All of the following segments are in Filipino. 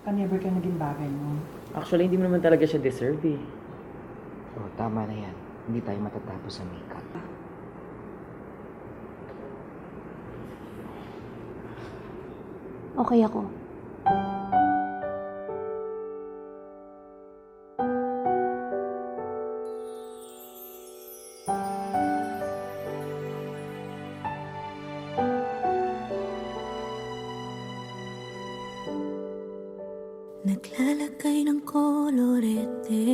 Baka never ka naging bagay mo. Actually, hindi mo naman talaga siya deserve eh. Oh, tama na yan. Hindi tayo matatapos sa makeup. Okay ako. Naglalagay ng kolorete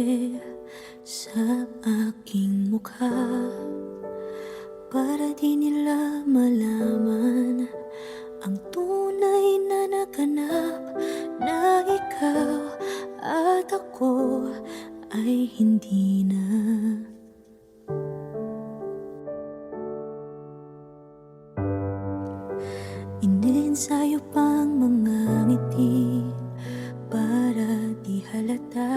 sa aking mukha para di nila malaman ang tunay na naganap, na ikaw at ako ay hindi na. Iniensayo pang mga ngiti para di halata.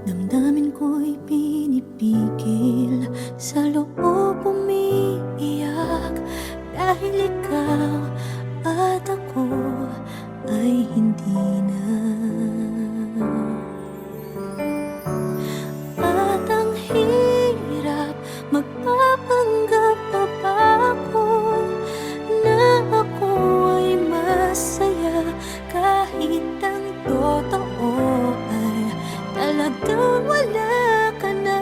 Damdamin ko'y pinipigil, sa loob umiiyak, dahil ikaw at ako ay hindi na. At ang hirap, magpapanggap pa ba ako na ako ay masaya, kahit ang totoo ay talagang wala ka na.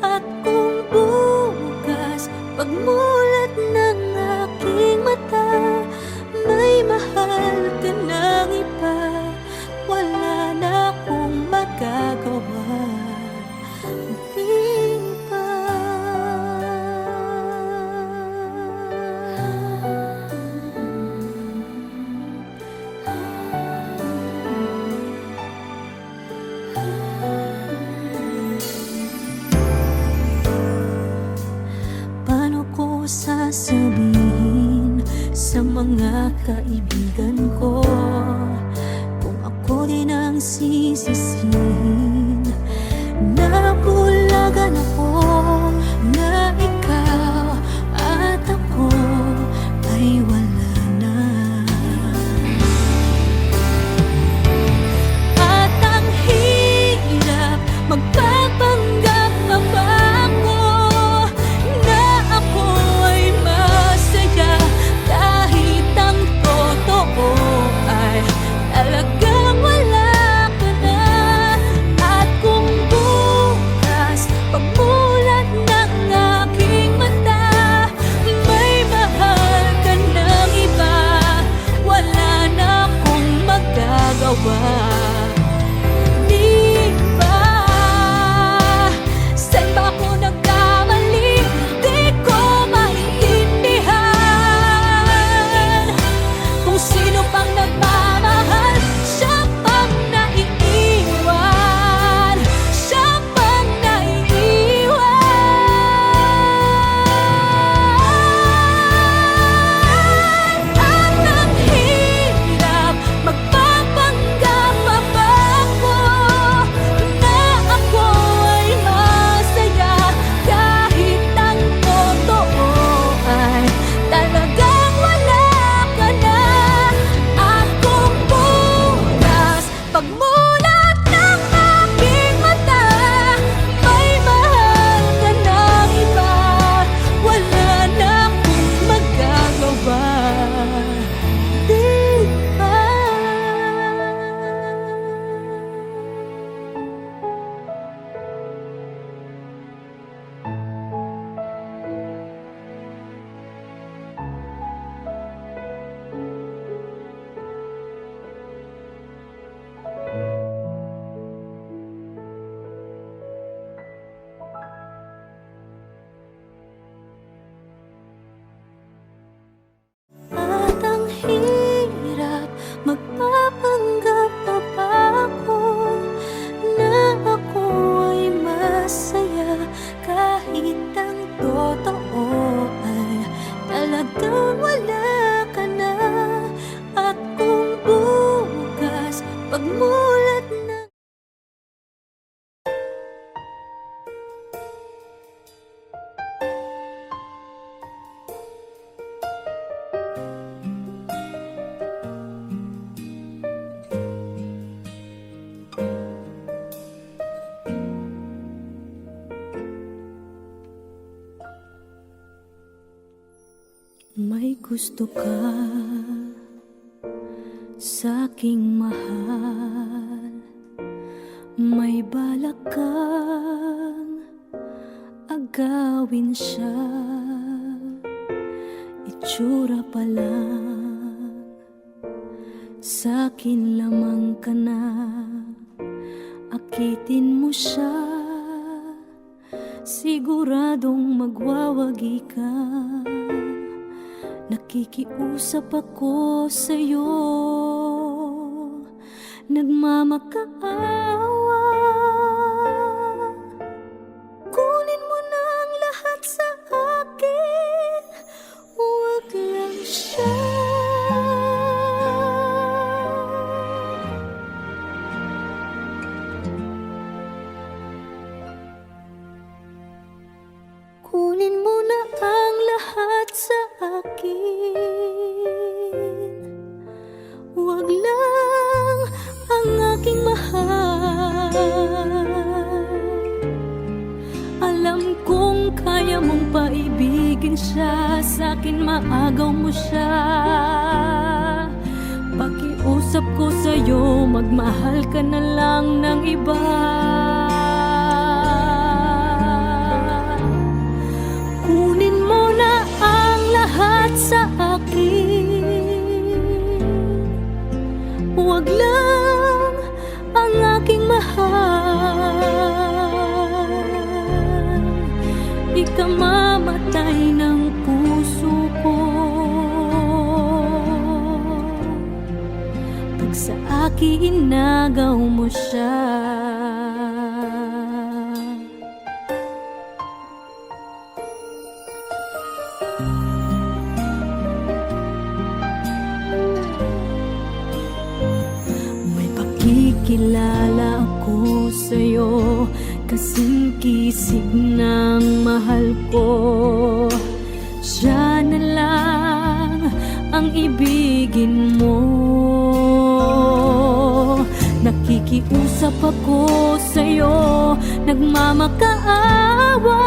At kung bukas pagmulat ng aking mata, may mahal ka ng iba, wala na akong magagawa. Di ba? Paano ko sasabihin sa mga kaibigan ko kung ako din ang sisisihin? Nabulagan ako na ikaw at ako ay wala na. At ang hirap, magpapanggap pa ba ako na ako ay masaya, kahit ang totoo ay talagang wala ka na. At kung bukas pagmulat ng aking mata, may mahal ka ng iba, wala na akong magagawa. Di ba? Saan ba ako nagkamali? Di ko maintindihan. Kung sino pang nagmamahal, siya pang naiiwan, siya pang naiiwan. At ang hirap, magpapanggap pa ba ako na ako ay masaya, kahit ang totoo ay talagang wala ka na. At kung bukas pagmulat ng aking mata, may mahal ka ng iba, wala na akong magagawa. Di ba? At ang hirap, magpapanggap pa ba ako na ako ay masaya, kahit ang totoo ay talagang wala ka na. At kung bukas pagmulat ng gusto ka sa'king mahal, may balak kang agawin siya. Itsura pa lang, sa'kin lamang ka na. Akitin mo siya, siguradong magwawagi ka. Nakikiusap ako sa'yo, nagmamakaawa. Kunin mo na ang lahat sa akin, huwag lang siya. Kunin mo na ang lahat sa akin, huwag lang ang aking mahal. Alam kong kaya mong paibigin siya, sa'kin maagaw mo siya. Pakiusap ko sa'yo, magmahal ka na lang ng iba. Kunin mo na ang lahat sa akin, huwag lang ang aking mahal. Ikamamatay ng puso ko pag sa akin inagaw mo siya. Kilala ako sa'yo, kasing kisig ng mahal ko. Siya na lang ang ibigin mo. Nakikiusap ako sa'yo, nagmamakaawa.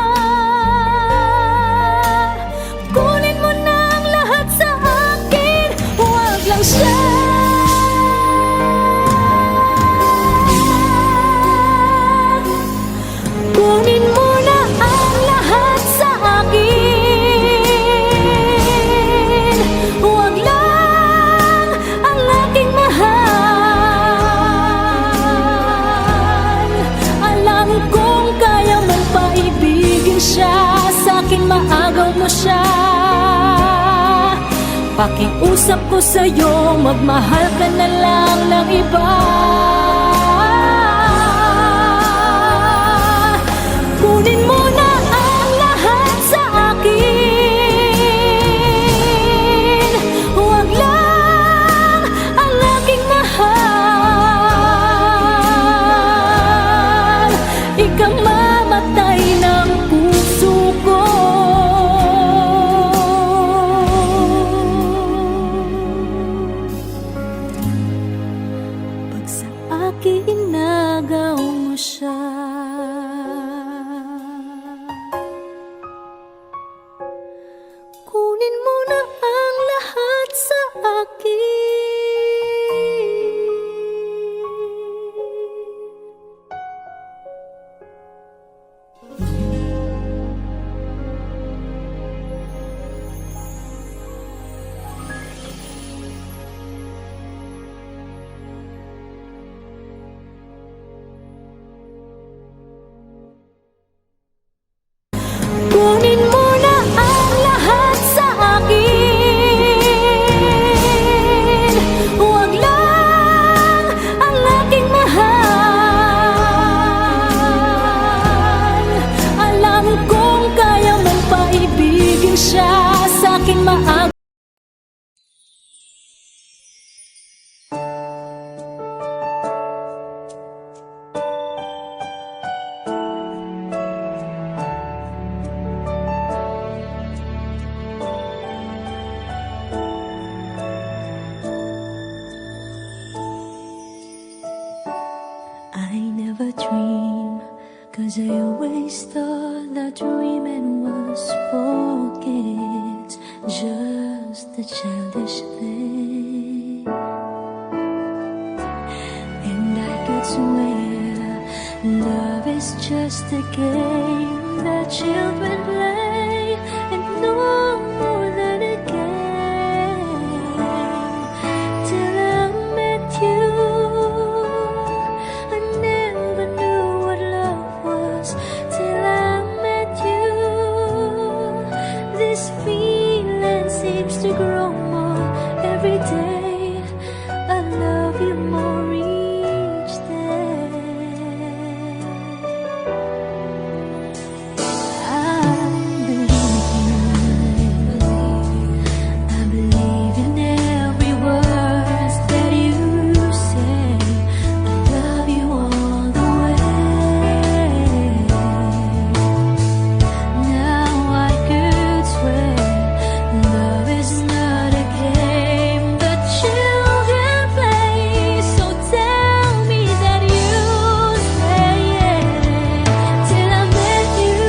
Kunin mo na ang lahat sa akin, huwag lang siya. Kunin mo na ang lahat sa akin, huwag lang ang aking mahal. Alam kong kaya mong paibigin siya, sa'kin maagaw mo siya. Pakiusap ko sa'yo, magmahal ka na lang ng iba. Kunin mo na ang lahat sa akin, huwag lang ang aking mahal. Ikamamatay ng puso ko pag sa akin inagaw mo siya. Kunin mo na ang lahat sa akin. Kunin mo na ang lahat sa akin, huwag lang ang aking mahal. Alam kong kaya mong paibigin siya, sa'kin maagaw. I never dream, 'cause I always thought that dreaming was for kids. Just a childish thing, and I could swear love is just a game that children play, and no more than a game. Till I met you, I never knew what love was. Till I met you, this feeling seems to grow more every day. I love you more each day. I believe in every word that you say. I love you all the way. Now I could swear love is not a game that children play. So tell me that you stay. Till I met you,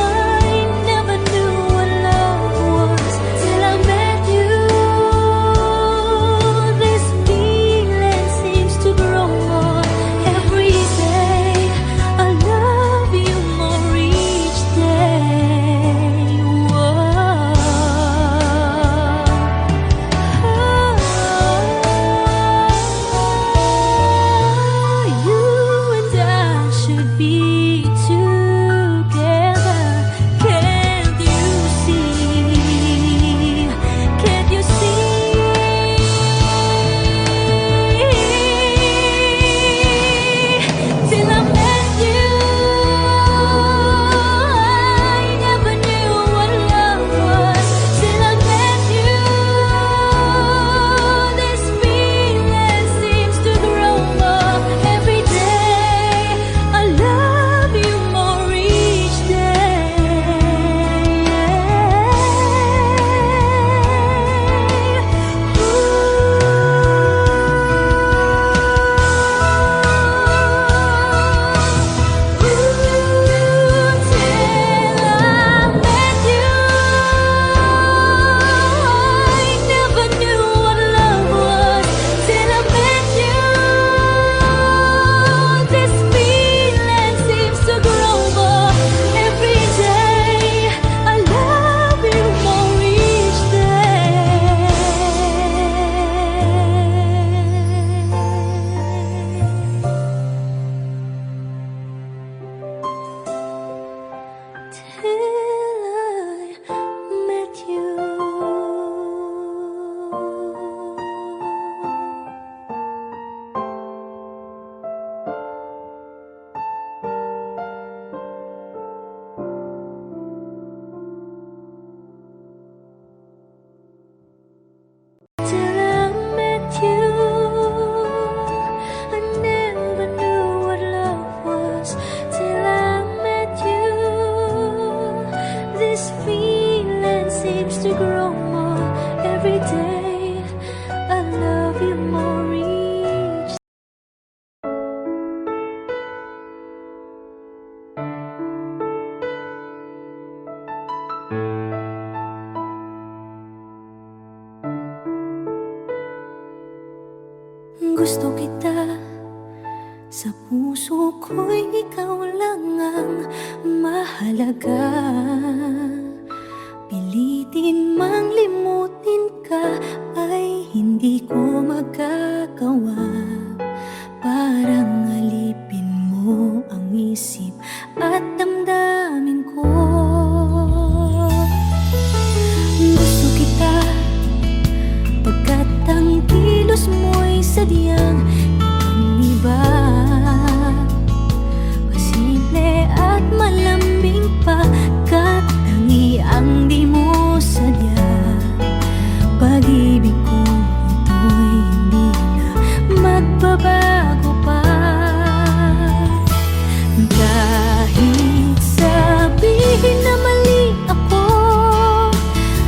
I never knew what love was. Till I met you, this feeling seems to grow more every day. I love you more each day. You and I should be together. Can't you see? Can't you see? Till I met you, I never knew what love was. Till I met you, this feeling seems to grow more every day. I love you more each Till I met you, I never knew what love was. Till I met you, this feeling seems to grow more every day. I love you more each. Gusto kita, sa puso ko'y ikaw lang ang mahalaga. Pilitin mang limutin ka ay hindi ko magagawa. Parang alipin mo ang isip at damdamin ko. Gusto kita pagkat ang kilos mo'y sadyang ibang-iba. Masimple at malambing pagkat tangi ang di mo sadya. Pag-ibig ko ito'y hindi na magbabago pa. Kahit sabihin na mali ako,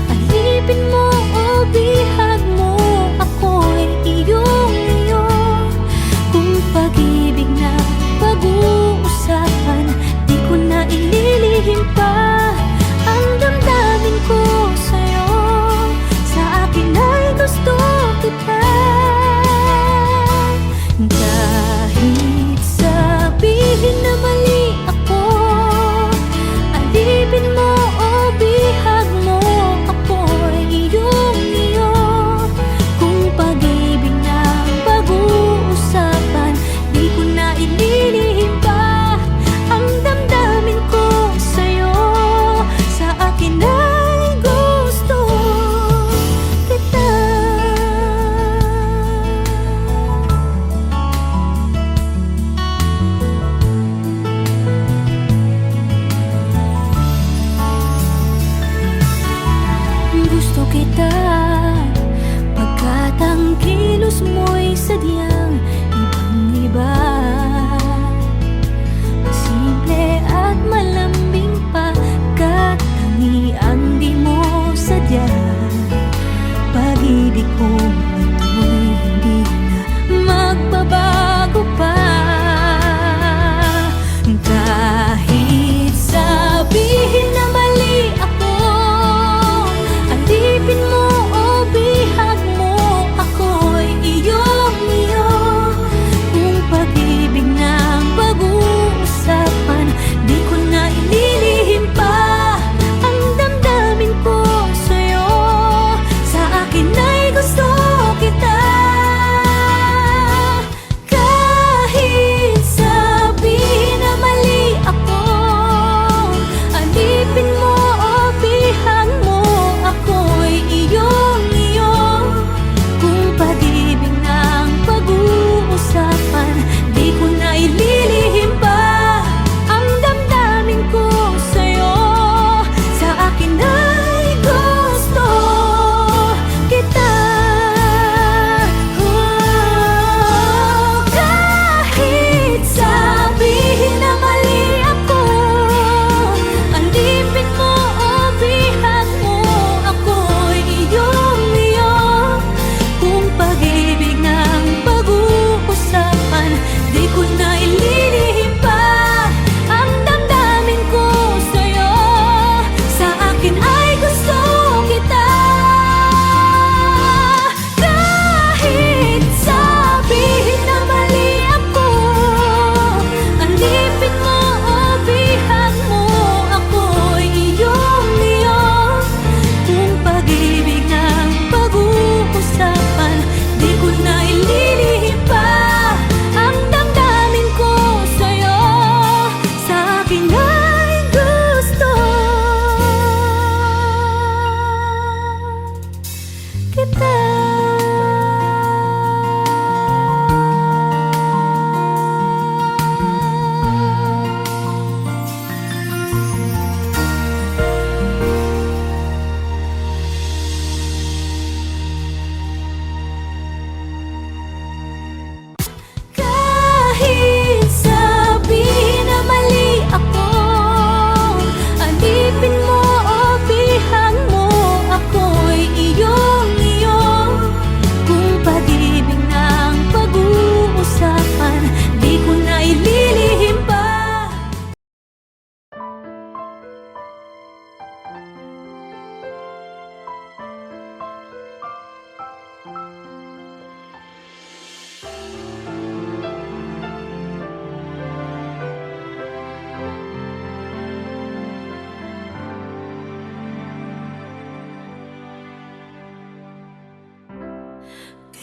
alipin mo o bihag mo, ako'y iyong-iyo. Kung pag-ibig na pag-uusapan, di ko na ililihim pa.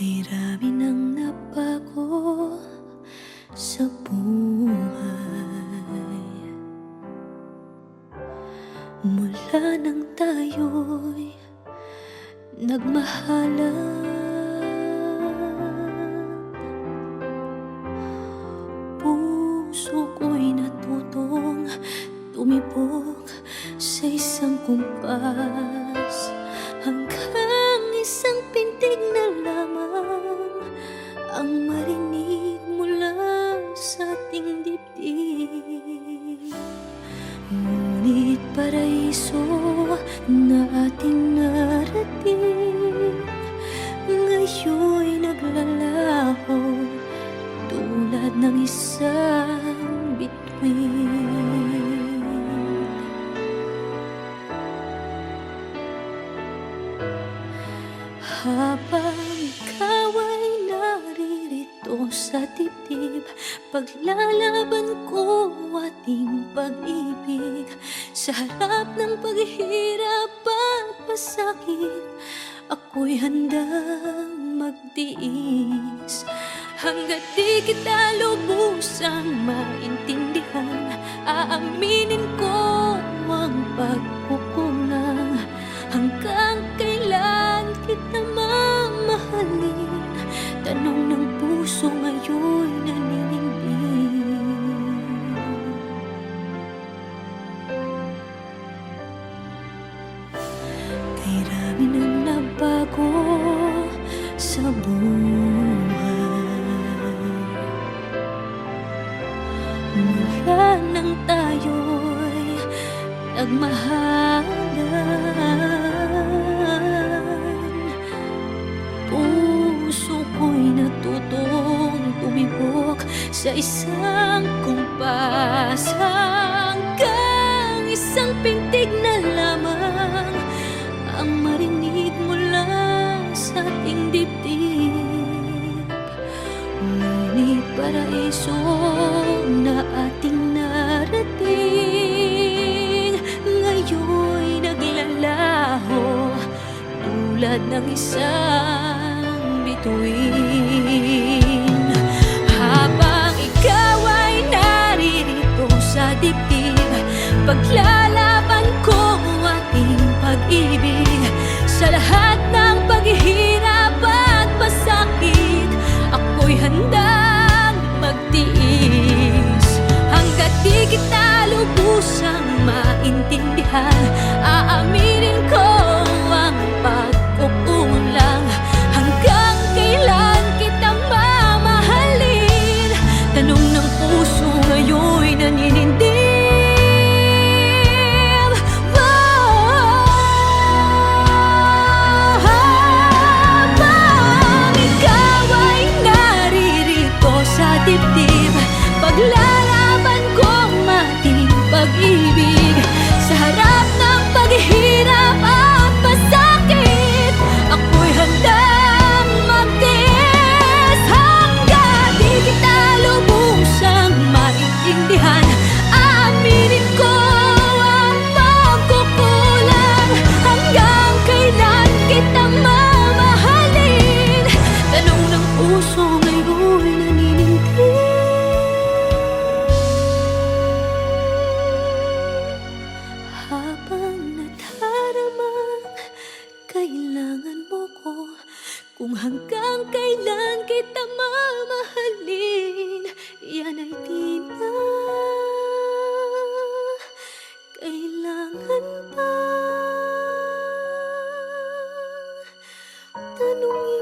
Kay rami nang nabago sa buhay, mula nang tayo'y nagmahalan. Puso ko'y natutong tumibok sa isang kumpas, hanggang isang pintig na lamang ang marinig mula sa ating dibdib. Ngunit paraiso na ating narating, ngayon'y naglalaho tulad ng isang bituin. Habang ikaw ay naririto sa dibdib, paglalaban ko ating pag-ibig. Sa harap ng paghihirap at pasakit, ako'y handang magtiis. Hanggat di kita lubusang maintindihan, aaminin ko ang pagkukulang. Hanggang kailan kita mamahalin? Tanong ng puso ngayon naninindig. Kay rami nang nabago sa buhay, mula nang tayo'y nagmahalan. Puso ko'y natutong tumibok sa isang kumpas, hanggang isang pintig na lamang ang marinig mula sa ating dibdib. Ngunit paraiso na ating narating, ngayon'y naglalaho tulad ng isang bituin. Habang ikaw ay naririto sa dibdib, paglalaban ko ating pag-ibig. Sa lahat ng paghihirap at pasakit, ako'y handang magtiis. Hanggat di kita lubusang maintindihan, aaminin ko ang pagkukulang. Hanggang kailan kita mamahalin? Tanong ng puso ngayon'y naninindig. Habang ikaw ay naririto sa dibdib, paglalaban ko ating pag-ibig. Sa harap ng paghihirap at pasakit, ako'y handang magtiis. Hanggang di kita lubusang maintindihan, aaminin ko ang pagkukulang. Hanggang kailan kita mamahalin? Tanong ng puso ngayon'y naninindig. Habang nadaramang kailangan mo ko, kung hanggang kailan kita mamahalin, yan ay di na kailangan pa tanungin.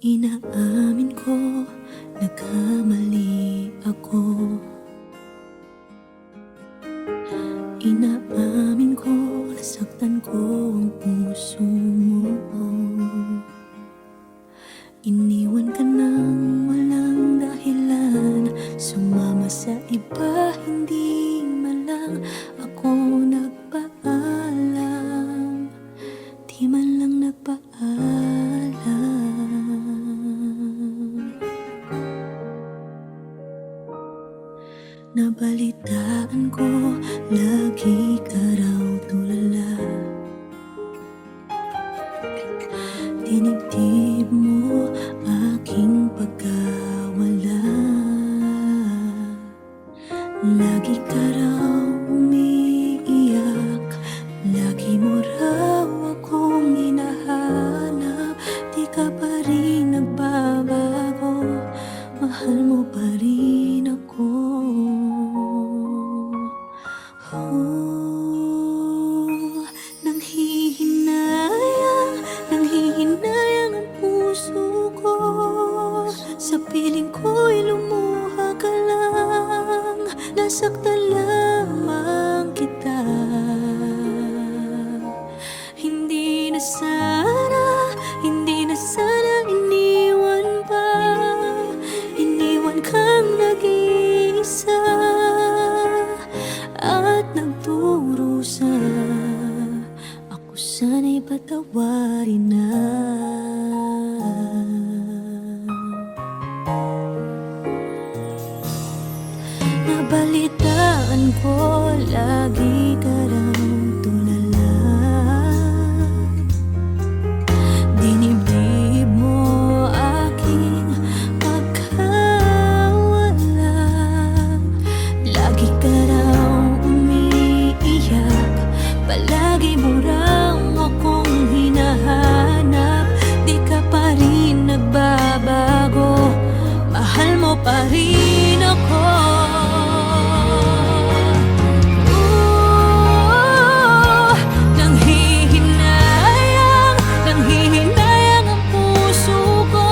Inaamin ko, nagkamali ako. Inaamin ko, nasaktan ko ang puso mo. Iniwan ka nang walang dahilan, sumama sa iba, hindi man lang ako nagpaalam, di man lang nagpaalam. Nabalitaan ko, lagi ka raw tulala. Dinibdib mo aking pagkawala. Lagi ka raw umiiyak, lagi mo raw akong hinahanap. Di ka pa rin nagbabago, mahal mo pa rin ako. Nanghihinayang ang puso ko. Sa piling ko'y lumuha ka lang, nasaktan lamang kita. Hindi na sana iniwan pa. Iniwan kang nag-iisa at nagdurusa. Ako sana'y patawarin na. Nabalitaan ko, lagi ka raw tulala. Dinibdib mo aking pagkawala. Lagi ka raw umiiyak, palagi mo raw akong hinahanap. Di ka pa rin nagbabago, mahal mo pa rin ako. Nanghihinayang ang puso ko.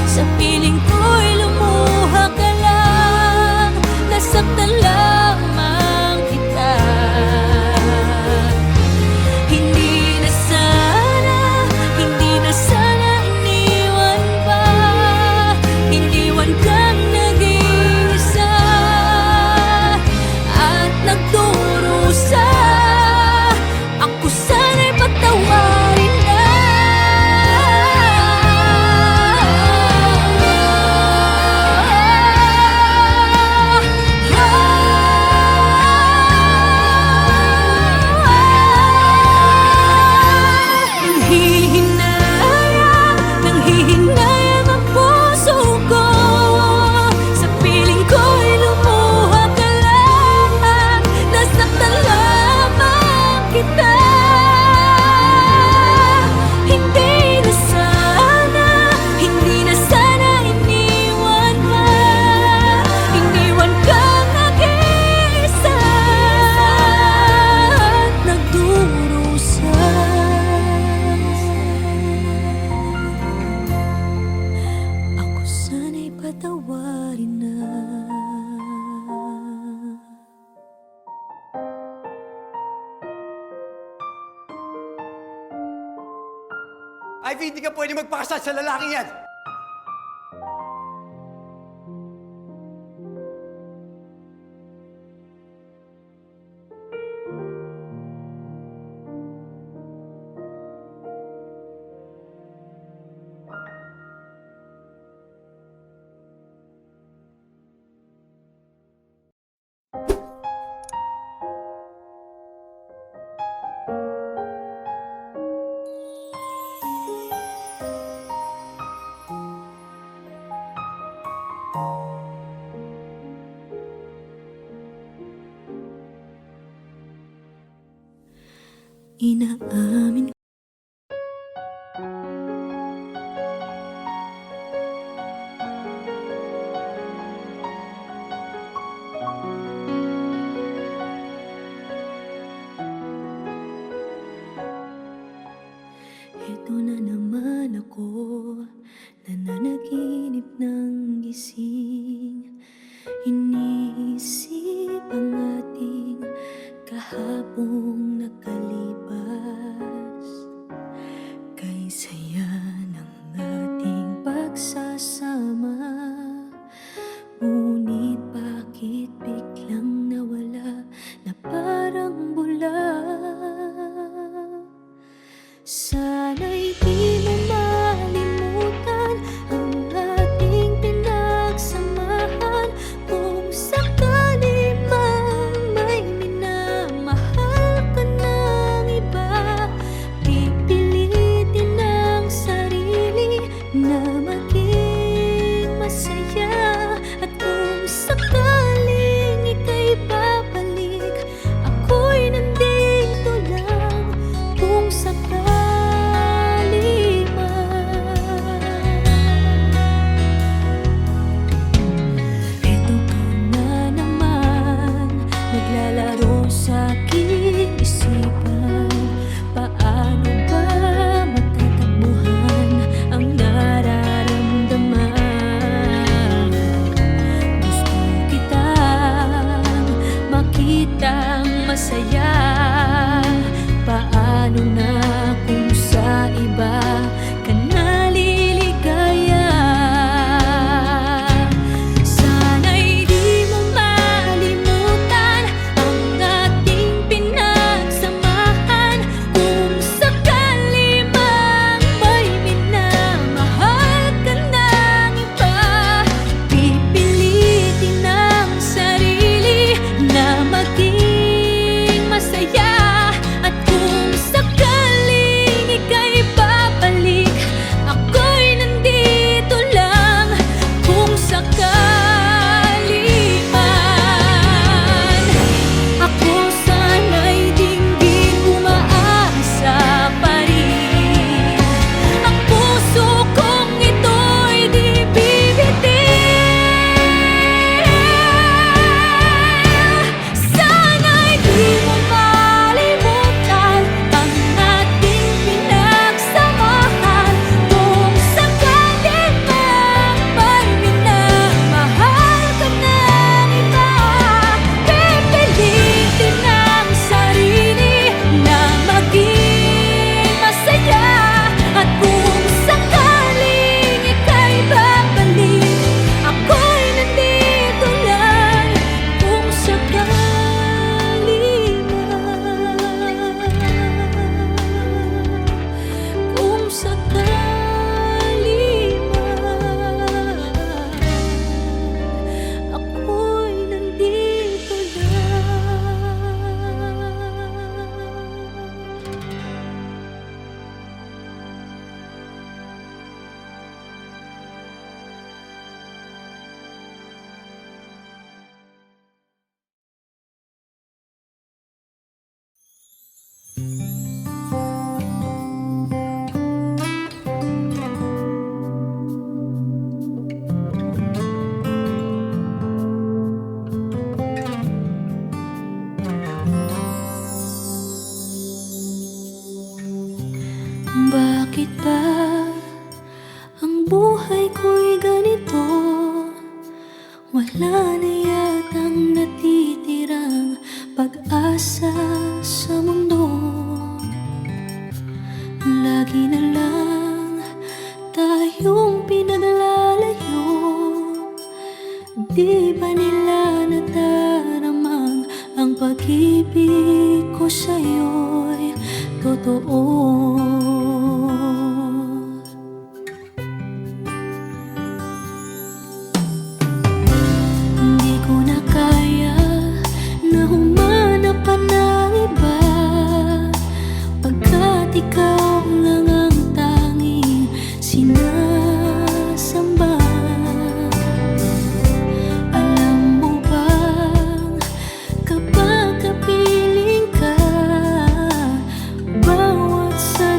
Sa piling ko'y lumuha ka lang, nasaktan lamang kita. Hindi na sana iniwan pa. Iniwan kang nag-iisa at nagdurusa. Ako sana'y patawarin na. Nanghihinayang ang puso ko. Sa piling ko'y lumuha ka lang, nasaktan lamang kita. Hindi na sana iniwan pa. Iniwan kang nag-iisa at nagdurusa. Ako sana'y patawarin na. Ivy, hindi ka pwede magpakasal sa lalaking yan! Inaamin Heto na naman ako, nananaginip ng gising. Iniisip ang ating pong nakalipas, kay saya ng ating pagsasama. Ngunit bakit biglang nawala na parang bula? Sana'y di mo malimutan ang ating pinagsamahan. Kung sakali mang may minamahal ka ng iba, pipilitin ang sarili na maging masaya. At kung sakaling ika'y babalik, ako'y nandito lang. Kung sakali man, eto ka na naman, naglalaro sa aking isipan. Paano ba matatakbuhan ang nararamdaman? Gusto kitang makitang masaya. Paano na kung sa iba ka naliligaya? Sana'y di mo malimutan ang ating pinagsamahan. Kung sakali mang may minamahal ka ng iba, pipilitin ang sarili na maging masaya. At kung sakaling ika'y babalik, ako'y nandito lang. Kung sakali man, ako sana'y dinggin umaasa pa rin. Ang puso kong ito'y di bibitin. Sana'y di mo malimutan ang ating pinagsamahan. Kung sakali mang may minamahal ka ng iba, pipilitin ang sarili na maging masaya. At kung sakaling ika'y babalik, ako'y nandito lang. Kung sakali man, kung sakali man, ako'y nandito lang. Bakit ba ang buhay ko'y ganito? Wala na yatang natitirang pag-asa sa mundo. Lagi na lang tayong pinaglalayo. Di ba nila nadaramang ang pag-ibig ko sa'yo'y totoo? Hindi ko na kaya na humanap pa ng iba, pagkat ikaw lang ang tanging sinasamba. Alam mo bang kapag kapiling ka, bawat sa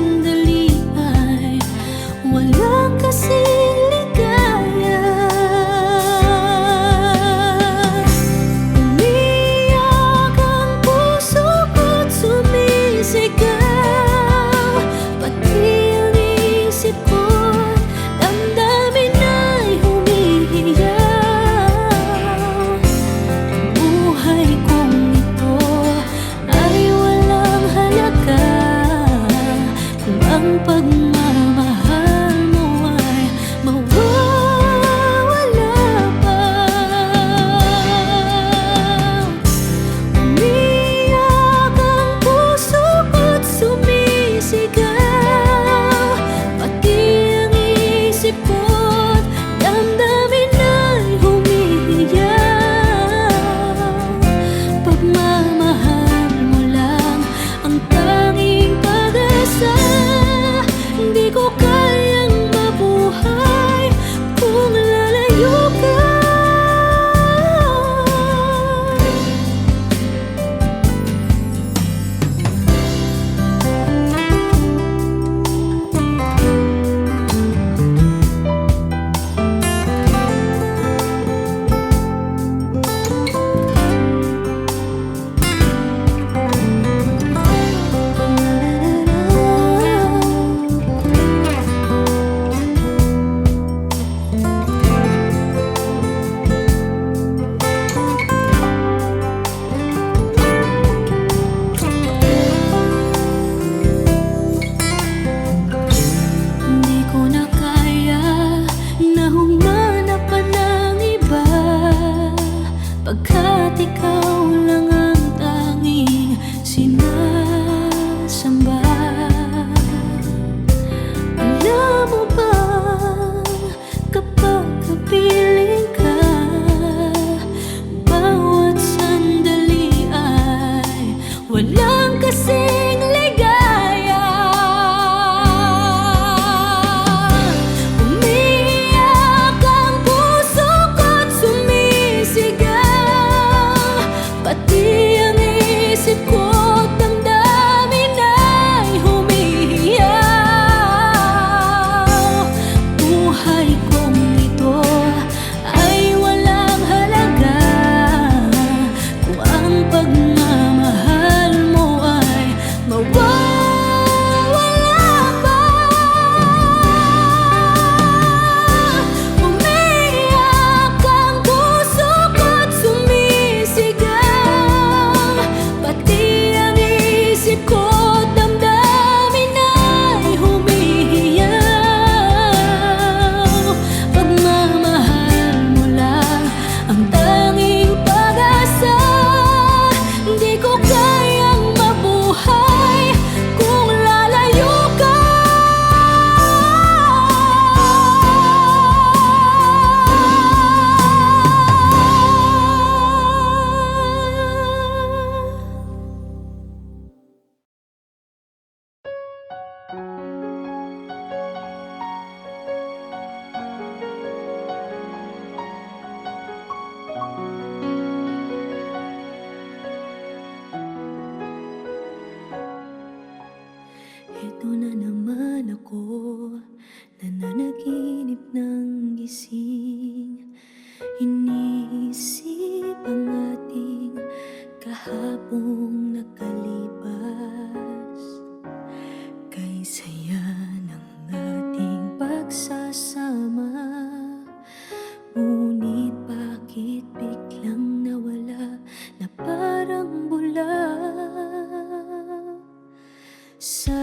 sinasamba. Alam mo ba, kapag kapiling ka, bawat sandali ay walang kasing ligaya. Umiiyak ang puso ko't sumisigaw, pati ang isip ko't damdamin ay humihiyaw. Buhay kong ito ay walang halaga kung ang pagmamahal mo ay mawawala pa. Umiiyak ang puso ko't sumisigaw, pati ang isip ko't damdamin ay humihiyaw. Pagmamahal mo lang ang tanging pag-asa, di ko kayang mabuhay kung lalayo ka. Ito na naman ako, nananaginip ng gising. Iniisip ang ating kahapong nakalipas. Kay saya ng ating pagsasama, ngunit bakit biglang nawala na parang bula sa